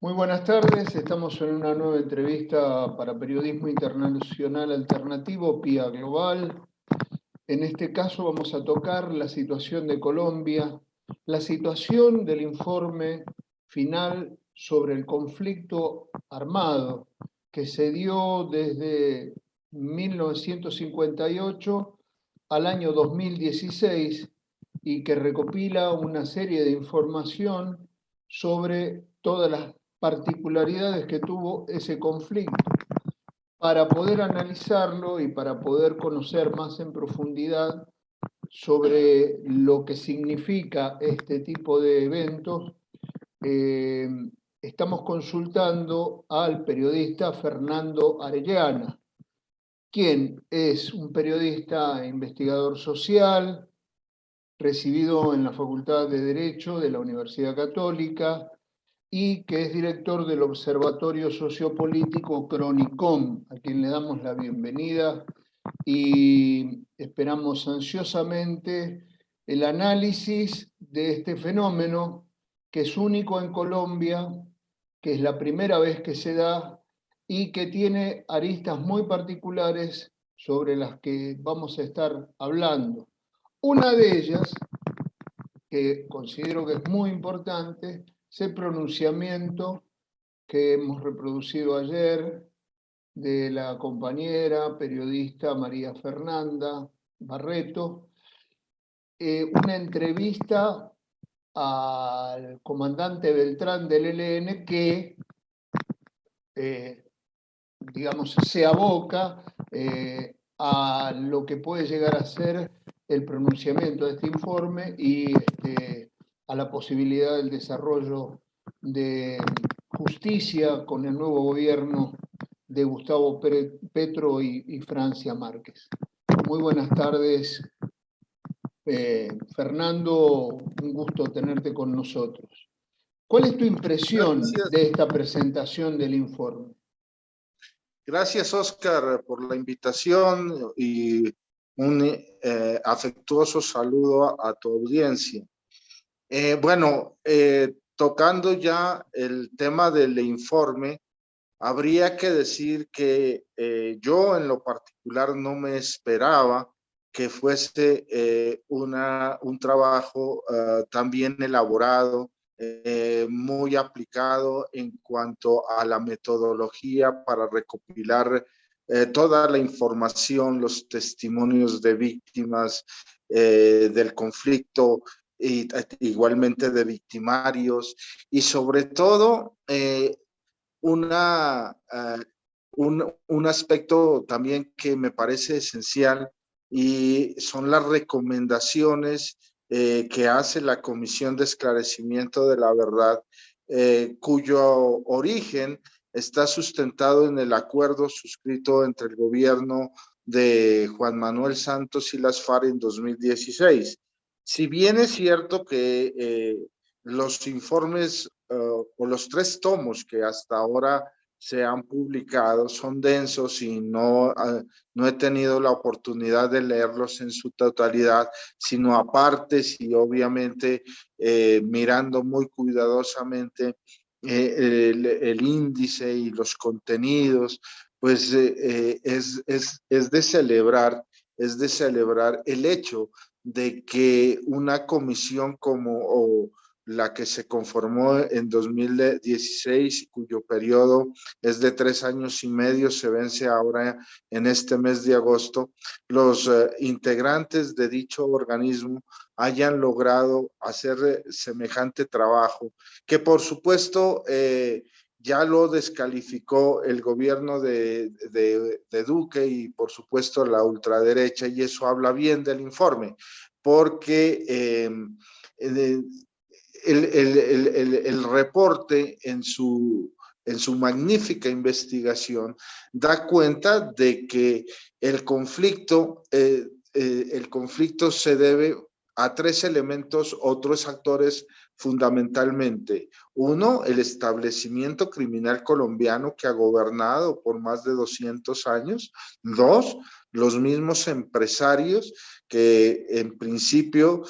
Muy buenas tardes, estamos en una nueva entrevista para Periodismo Internacional Alternativo, PIA Global. En este caso vamos a tocar la situación de Colombia, la situación del informe final sobre el conflicto armado que se dio desde 1958 al año 2016 y que recopila una serie de información sobre todas las particularidades que tuvo ese conflicto. Para poder analizarlo y para poder conocer más en profundidad sobre lo que significa este tipo de eventos, estamos consultando al periodista Fernando Arellana, quien es un periodista e investigador social, recibido en la Facultad de Derecho de la Universidad Católica, y que es director del Observatorio Sociopolítico Cronicom, a quien le damos la bienvenida y esperamos ansiosamente el análisis de este fenómeno, que es único en Colombia, que es la primera vez que se da y que tiene aristas muy particulares sobre las que vamos a estar hablando. Una de ellas, que considero que es muy importante, es el pronunciamiento que hemos reproducido ayer de la compañera periodista María Fernanda Barreto, una entrevista al comandante Beltrán del ELN que, digamos, se aboca a lo que puede llegar a ser el pronunciamiento de este informe y a la posibilidad del desarrollo de justicia con el nuevo gobierno de Gustavo Petro y Francia Márquez. Muy buenas tardes, Fernando, un gusto tenerte con nosotros. ¿Cuál es tu impresión de esta presentación del informe? Gracias, Oscar, por la invitación y un afectuoso saludo a tu audiencia. Tocando ya el tema del informe, habría que decir que yo en lo particular no me esperaba que fuese un trabajo tan bien elaborado, muy aplicado en cuanto a la metodología para recopilar toda la información, los testimonios de víctimas del conflicto, y igualmente de victimarios, y sobre todo un aspecto también que me parece esencial, y son las recomendaciones que hace la Comisión de Esclarecimiento de la Verdad, cuyo origen está sustentado en el acuerdo suscrito entre el gobierno de Juan Manuel Santos y las FARC en 2016. Si bien es cierto que los informes o los 3 tomos que hasta ahora se han publicado son densos y no he tenido la oportunidad de leerlos en su totalidad, sino aparte y obviamente mirando muy cuidadosamente el índice y los contenidos, pues es de celebrar el hecho de que una comisión como la que se conformó en 2016, cuyo periodo es de 3 años y medio, se vence ahora en este mes de agosto, los integrantes de dicho organismo hayan logrado hacer semejante trabajo, que por supuesto ya lo descalificó el gobierno de Duque y por supuesto la ultraderecha, y eso habla bien del informe, porque el reporte en su magnífica investigación da cuenta de que el conflicto se debe a 3 elementos o 3 actores fundamentalmente. Uno, el establecimiento criminal colombiano que ha gobernado por más de 200 años. 2, los mismos empresarios que en principio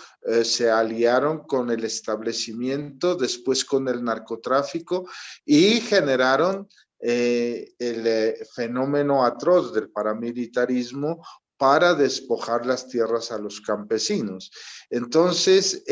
se aliaron con el establecimiento, después con el narcotráfico y generaron el fenómeno atroz del paramilitarismo para despojar las tierras a los campesinos. Entonces,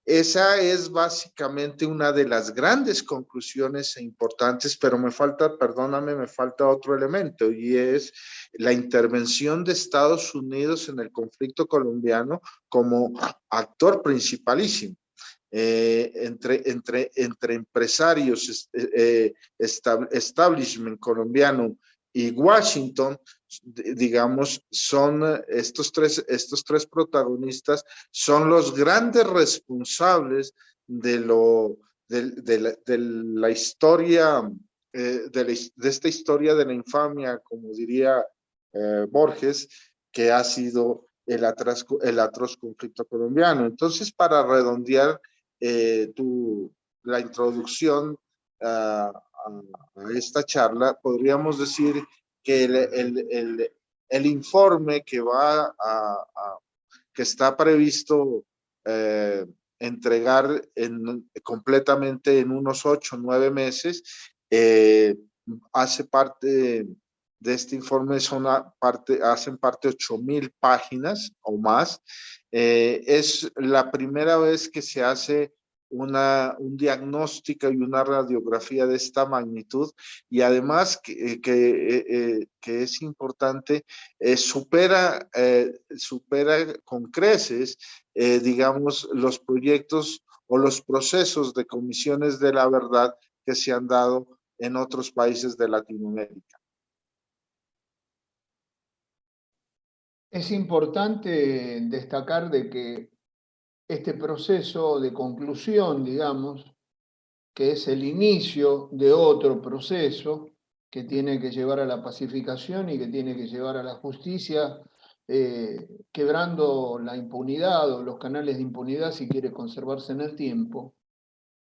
esa es básicamente una de las grandes conclusiones e importantes, pero me falta, perdóname, me falta otro elemento, y es la intervención de Estados Unidos en el conflicto colombiano como actor principalísimo. Entre empresarios, establishment colombiano y Washington, digamos, son estos tres protagonistas, son los grandes responsables de la historia, de esta historia de la infamia, como diría Borges, que ha sido el atroz conflicto colombiano. Entonces, para redondear la introducción a esta charla, podríamos decir que el informe que está previsto entregar completamente en unos 8 o 9 meses, hace parte de este informe, hacen parte 8,000 páginas o más. Es la primera vez que se hace un diagnóstico y una radiografía de esta magnitud, y además que es importante, supera con creces, digamos, los proyectos o los procesos de comisiones de la verdad que se han dado en otros países de Latinoamérica. Es importante destacar de que este proceso de conclusión, digamos, que es el inicio de otro proceso que tiene que llevar a la pacificación y que tiene que llevar a la justicia, quebrando la impunidad o los canales de impunidad si quiere conservarse en el tiempo,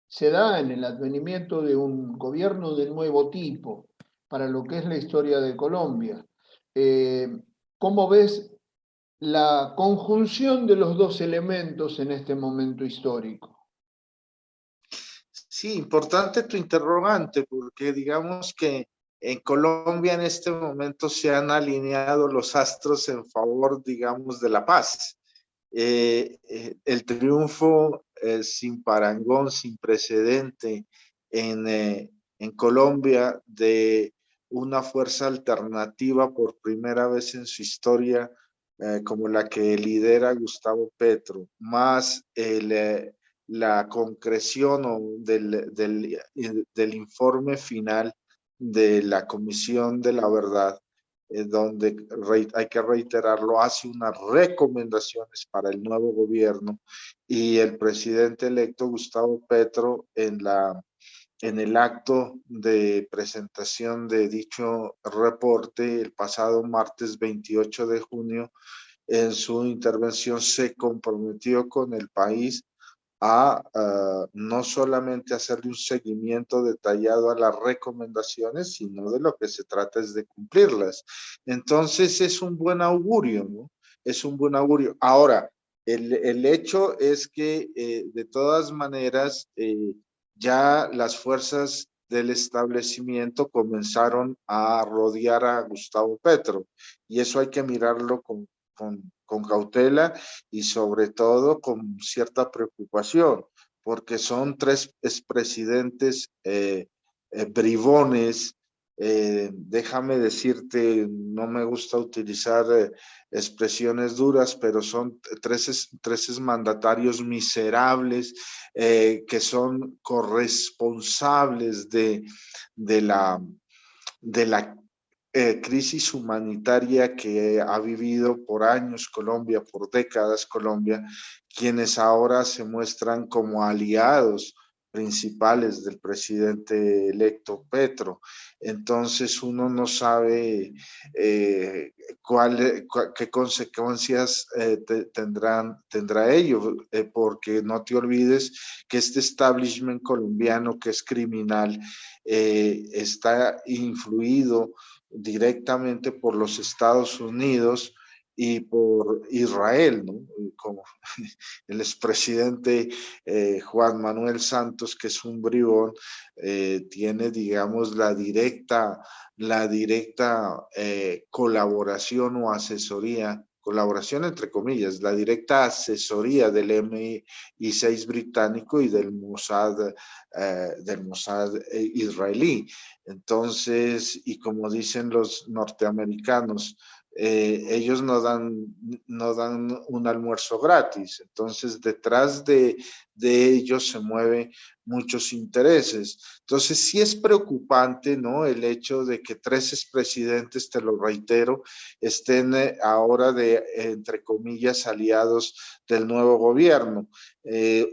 se da en el advenimiento de un gobierno de nuevo tipo para lo que es la historia de Colombia. ¿Cómo ves la conjunción de los dos elementos en este momento histórico? Sí, importante tu interrogante, porque digamos que en Colombia en este momento se han alineado los astros en favor, digamos, de la paz. El triunfo sin parangón, sin precedente en Colombia de una fuerza alternativa por primera vez en su historia, como la que lidera Gustavo Petro, más la concreción del informe final de la Comisión de la Verdad, donde hay que reiterarlo, hace unas recomendaciones para el nuevo gobierno, y el presidente electo Gustavo Petro en el acto de presentación de dicho reporte el pasado martes 28 de junio, en su intervención se comprometió con el país a no solamente hacerle un seguimiento detallado a las recomendaciones, sino de lo que se trata es de cumplirlas. Entonces es un buen augurio, ¿no? Es un buen augurio. Ahora, el hecho es que de todas maneras ya las fuerzas del establecimiento comenzaron a rodear a Gustavo Petro, y eso hay que mirarlo con cautela y sobre todo con cierta preocupación, porque son tres expresidentes bribones. Déjame decirte, no me gusta utilizar expresiones duras, pero son tres mandatarios miserables que son corresponsables de la crisis humanitaria que ha vivido por años Colombia, por décadas Colombia, quienes ahora se muestran como aliados principales del presidente electo Petro. Entonces uno no sabe qué consecuencias tendrá ello, porque no te olvides que este establishment colombiano, que es criminal, está influido directamente por los Estados Unidos y por Israel, ¿no? Como el expresidente Juan Manuel Santos, que es un bribón, tiene, digamos, la directa colaboración o asesoría, colaboración entre comillas, la directa asesoría del MI6 británico y del Mossad israelí. Entonces, y como dicen los norteamericanos, ellos no dan un almuerzo gratis. Entonces, detrás de ellos se mueven muchos intereses. Entonces, sí es preocupante, ¿no? El hecho de que 3 expresidentes, te lo reitero, estén ahora entre comillas, aliados del nuevo gobierno.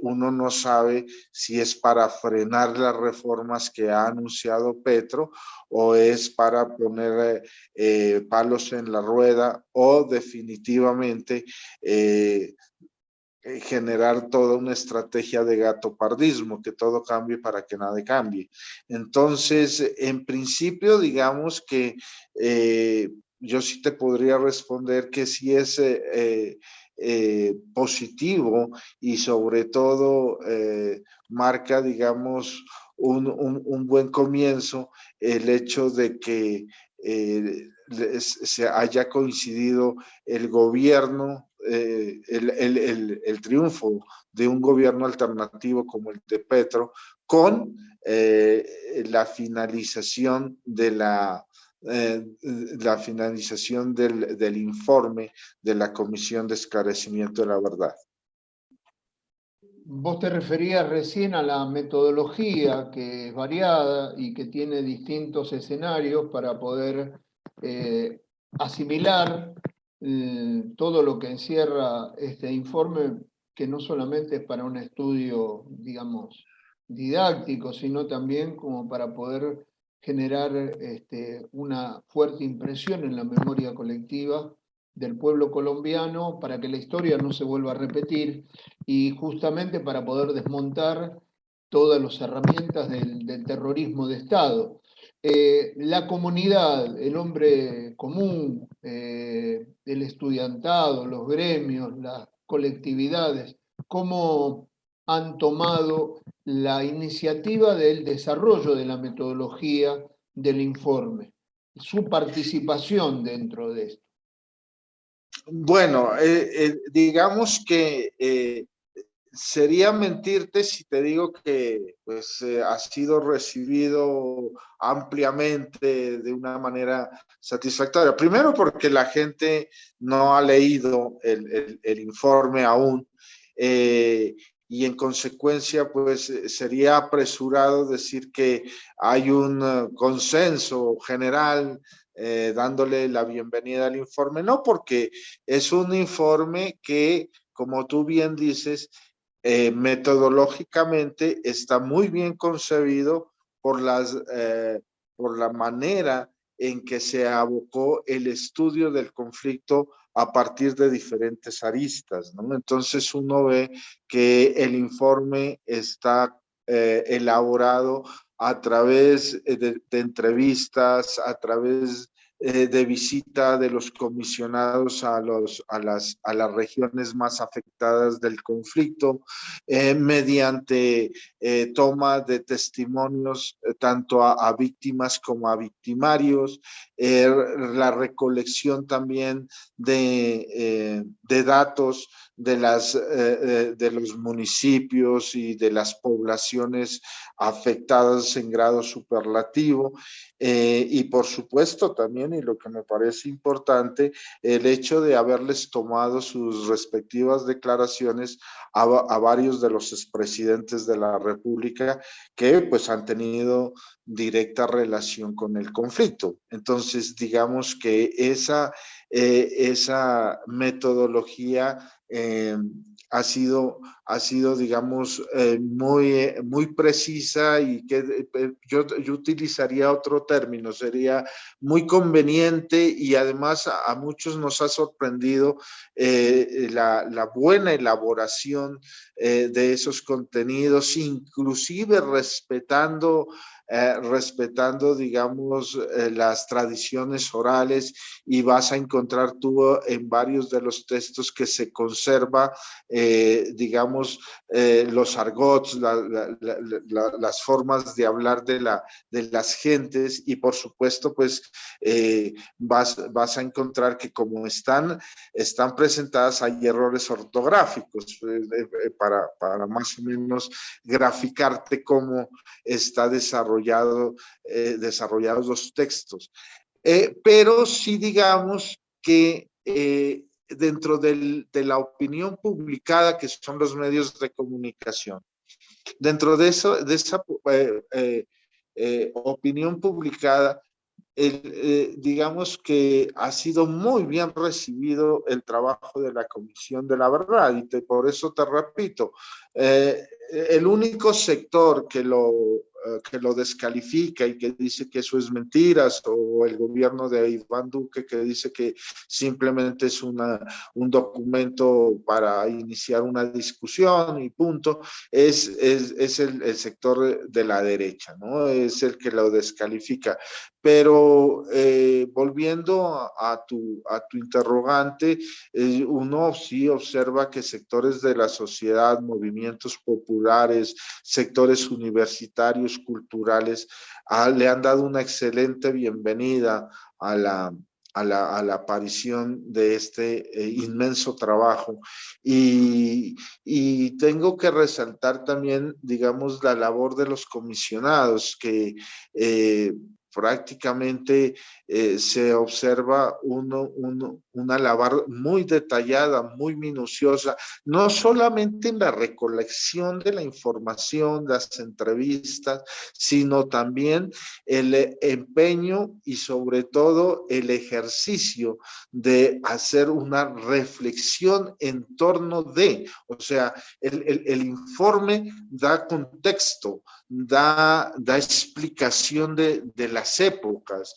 Uno no sabe si es para frenar las reformas que ha anunciado Petro o es para poner palos en la rueda o definitivamente generar toda una estrategia de gatopardismo, que todo cambie para que nada cambie. Entonces, en principio, digamos que yo sí te podría responder que sí es positivo y sobre todo marca, digamos, un buen comienzo el hecho de que se haya coincidido el gobierno, el triunfo de un gobierno alternativo como el de Petro con la finalización de la finalización del informe de la Comisión de Esclarecimiento de la Verdad. Vos te referías recién a la metodología, que es variada y que tiene distintos escenarios para poder asimilar todo lo que encierra este informe, que no solamente es para un estudio, digamos, didáctico, sino también como para poder generar una fuerte impresión en la memoria colectiva del pueblo colombiano, para que la historia no se vuelva a repetir y justamente para poder desmontar todas las herramientas del terrorismo de Estado. La comunidad, el hombre común, el estudiantado, los gremios, las colectividades, cómo han tomado la iniciativa del desarrollo de la metodología del informe, su participación dentro de esto. Bueno, digamos que sería mentirte si te digo que pues, ha sido recibido ampliamente de una manera satisfactoria. Primero porque la gente no ha leído el informe aún y en consecuencia pues sería apresurado decir que hay un consenso general dándole la bienvenida al informe. No, porque es un informe que, como tú bien dices, metodológicamente está muy bien concebido por la manera en que se abocó el estudio del conflicto a partir de diferentes aristas, ¿no? Entonces uno ve que el informe está elaborado a través de entrevistas, a través de visita de los comisionados a las regiones más afectadas del conflicto, mediante toma de testimonios tanto a víctimas como a victimarios, la recolección también de datos de los municipios y de las poblaciones afectadas en grado superlativo, y por supuesto también, y lo que me parece importante, el hecho de haberles tomado sus respectivas declaraciones a varios de los expresidentes de la República que pues han tenido directa relación con el conflicto. Entonces, digamos que esa metodología ha sido, digamos, muy precisa y que yo utilizaría otro término, sería muy conveniente y además a muchos nos ha sorprendido la buena elaboración de esos contenidos, inclusive respetando respetando, digamos, las tradiciones orales, y vas a encontrar tú en varios de los textos que se conserva, digamos, los argots, las formas de hablar de las gentes, y por supuesto, pues vas a encontrar que como están presentadas, hay errores ortográficos, para más o menos graficarte cómo está desarrollados los textos. Pero sí, digamos que dentro de la opinión publicada, que son los medios de comunicación, dentro de esa opinión publicada, digamos que ha sido muy bien recibido el trabajo de la Comisión de la Verdad, y por eso te repito, el único sector que lo descalifica y que dice que eso es mentiras, o el gobierno de Iván Duque, que dice que simplemente es un documento para iniciar una discusión y punto, es el sector de la derecha, ¿no? Es el que lo descalifica. Pero volviendo a tu interrogante, uno sí observa que sectores de la sociedad, movimientos populares, sectores universitarios, culturales, le han dado una excelente bienvenida a la aparición de este inmenso trabajo. Y tengo que resaltar también, digamos, la labor de los comisionados, que prácticamente se observa una labor muy detallada, muy minuciosa, no solamente en la recolección de la información, las entrevistas, sino también el empeño y sobre todo el ejercicio de hacer una reflexión en torno de, o sea, el informe da contexto, da explicación de las épocas,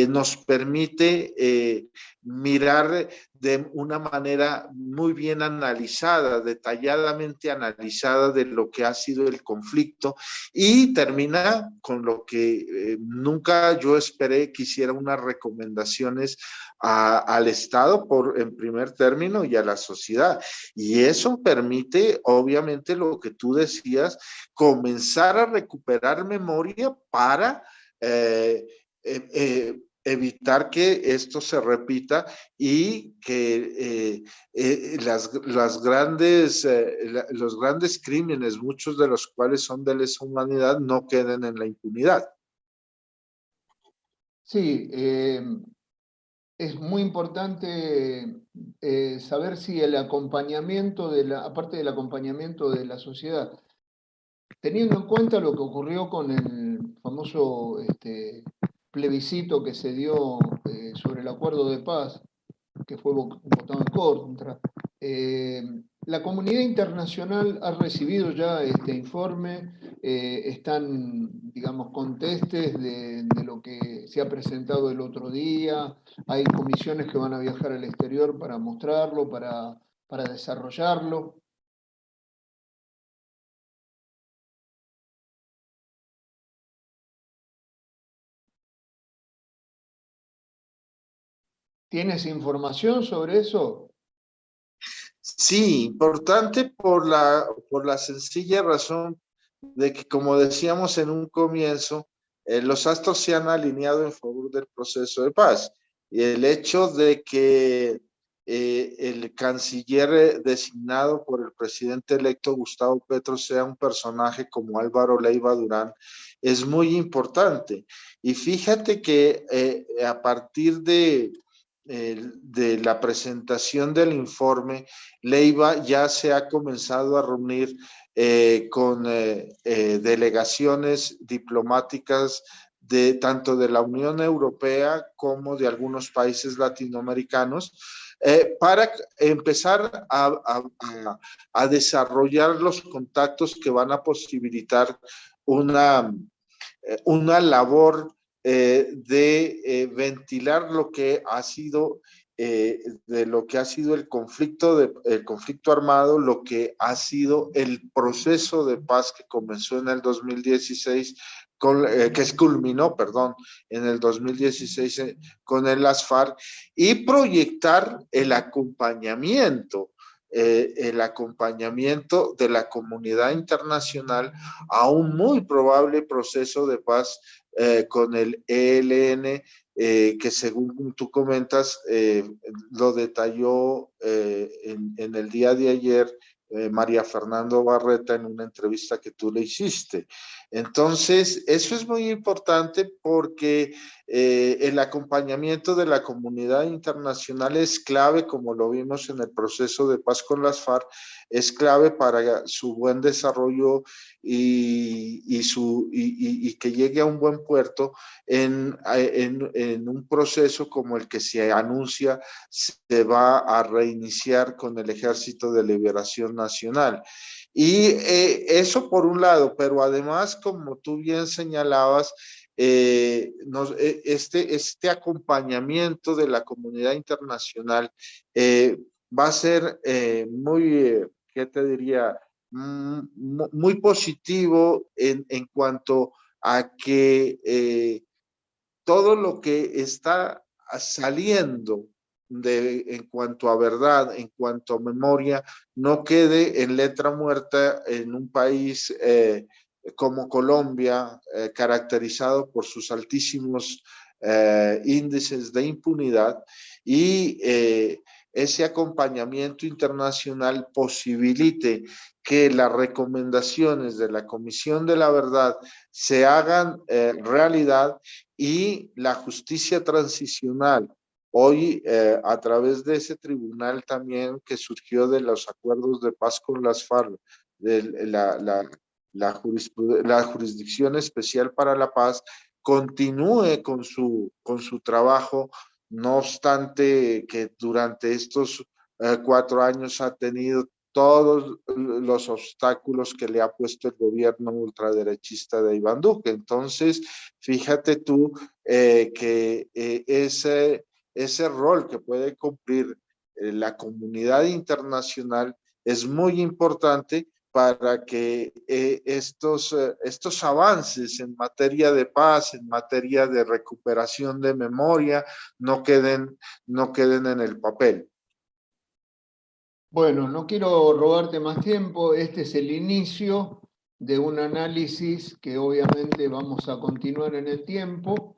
nos permite mirar de una manera muy bien analizada, detalladamente analizada, de lo que ha sido el conflicto, y termina con lo que nunca yo esperé que hiciera unas recomendaciones al Estado en primer término, y a la sociedad. Y eso permite, obviamente, lo que tú decías, comenzar a recuperar memoria para evitar que esto se repita, y que los grandes crímenes, muchos de los cuales son de lesa humanidad, no queden en la impunidad. Sí, es muy importante saber si el acompañamiento aparte del acompañamiento de la sociedad, teniendo en cuenta lo que ocurrió con el famoso plebiscito que se dio sobre el acuerdo de paz, que fue votado en contra, la comunidad internacional ha recibido ya este informe, están, digamos, contestes de lo que se ha presentado el otro día, hay comisiones que van a viajar al exterior para mostrarlo, para desarrollarlo. ¿Tienes información sobre eso? Sí, importante por la sencilla razón de que, como decíamos en un comienzo, los astros se han alineado en favor del proceso de paz. Y el hecho de que el canciller designado por el presidente electo Gustavo Petro sea un personaje como Álvaro Leiva Durán es muy importante. Y fíjate que a partir de la presentación del informe, Leiva ya se ha comenzado a reunir con delegaciones diplomáticas tanto de la Unión Europea como de algunos países latinoamericanos, para empezar a desarrollar los contactos que van a posibilitar una labor de ventilar lo que ha sido el conflicto armado, lo que ha sido el proceso de paz que comenzó en el 2016 que culminó, perdón, en el 2016 con las FARC, y proyectar el acompañamiento de la comunidad internacional a un muy probable proceso de paz con el ELN, que según tú comentas, lo detalló en el día de ayer María Fernando Barreta en una entrevista que tú le hiciste. Entonces, eso es muy importante porque el acompañamiento de la comunidad internacional es clave, como lo vimos en el proceso de paz con las FARC, es clave para su buen desarrollo y que llegue a un buen puerto en un proceso como el que se anuncia se va a reiniciar con el Ejército de Liberación Nacional. Y eso por un lado, pero además, como tú bien señalabas, este acompañamiento de la comunidad internacional va a ser muy, ¿qué te diría? Muy positivo en cuanto a que todo lo que está saliendo en cuanto a verdad, en cuanto a memoria, no quede en letra muerta en un país como Colombia, caracterizado por sus altísimos índices de impunidad, y ese acompañamiento internacional posibilite que las recomendaciones de la Comisión de la Verdad se hagan realidad, y la justicia transicional, hoy a través de ese tribunal también que surgió de los acuerdos de paz con las FARC, de la Jurisdicción Especial para la Paz, continúe con su trabajo, no obstante que durante estos 4 años ha tenido todos los obstáculos que le ha puesto el gobierno ultraderechista de Iván Duque. Entonces, fíjate tú que ese rol que puede cumplir la comunidad internacional es muy importante para que estos avances en materia de paz, en materia de recuperación de memoria, no queden en el papel. Bueno, no quiero robarte más tiempo. Este es el inicio de un análisis que obviamente vamos a continuar en el tiempo,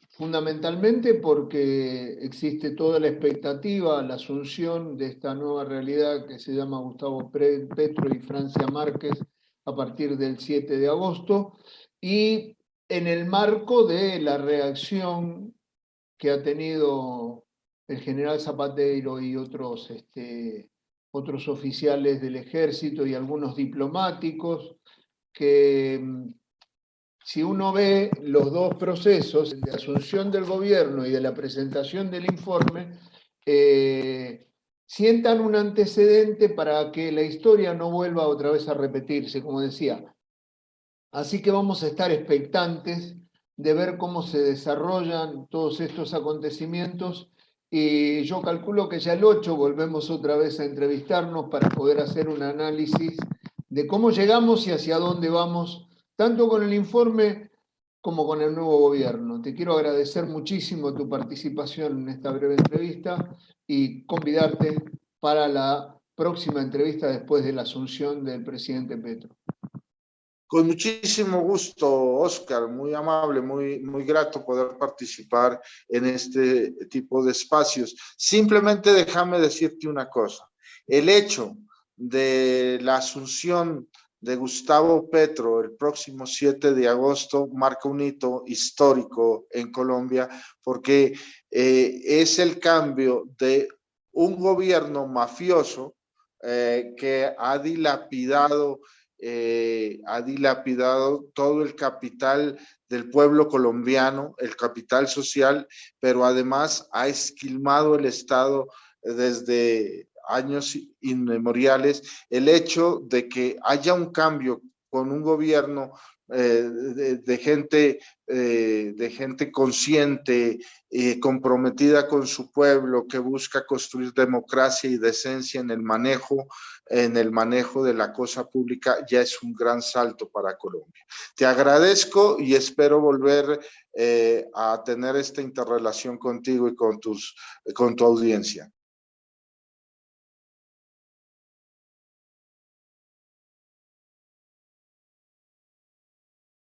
fundamentalmente porque existe toda la expectativa, la asunción de esta nueva realidad que se llama Gustavo Petro y Francia Márquez a partir del 7 de agosto, y en el marco de la reacción que ha tenido el general Zapatero y otros oficiales del ejército y algunos diplomáticos, que si uno ve los dos procesos, el de asunción del gobierno y de la presentación del informe, sientan un antecedente para que la historia no vuelva otra vez a repetirse, como decía. Así que vamos a estar expectantes de ver cómo se desarrollan todos estos acontecimientos, y yo calculo que ya el 8 volvemos otra vez a entrevistarnos para poder hacer un análisis de cómo llegamos y hacia dónde vamos, tanto con el informe como con el nuevo gobierno. Te quiero agradecer muchísimo tu participación en esta breve entrevista y convidarte para la próxima entrevista después de la asunción del presidente Petro. Con muchísimo gusto, Oscar, muy amable, muy grato poder participar en este tipo de espacios. Simplemente déjame decirte una cosa. El hecho de la asunción de Gustavo Petro el próximo 7 de agosto marca un hito histórico en Colombia, porque es el cambio de un gobierno mafioso que ha dilapidado todo el capital del pueblo colombiano, el capital social, pero además ha esquilmado el Estado desde años inmemoriales. El hecho de que haya un cambio con un gobierno de gente consciente, comprometida con su pueblo, que busca construir democracia y decencia en el manejo de la cosa pública, ya es un gran salto para Colombia. Te agradezco y espero volver a tener esta interrelación contigo y con tu audiencia.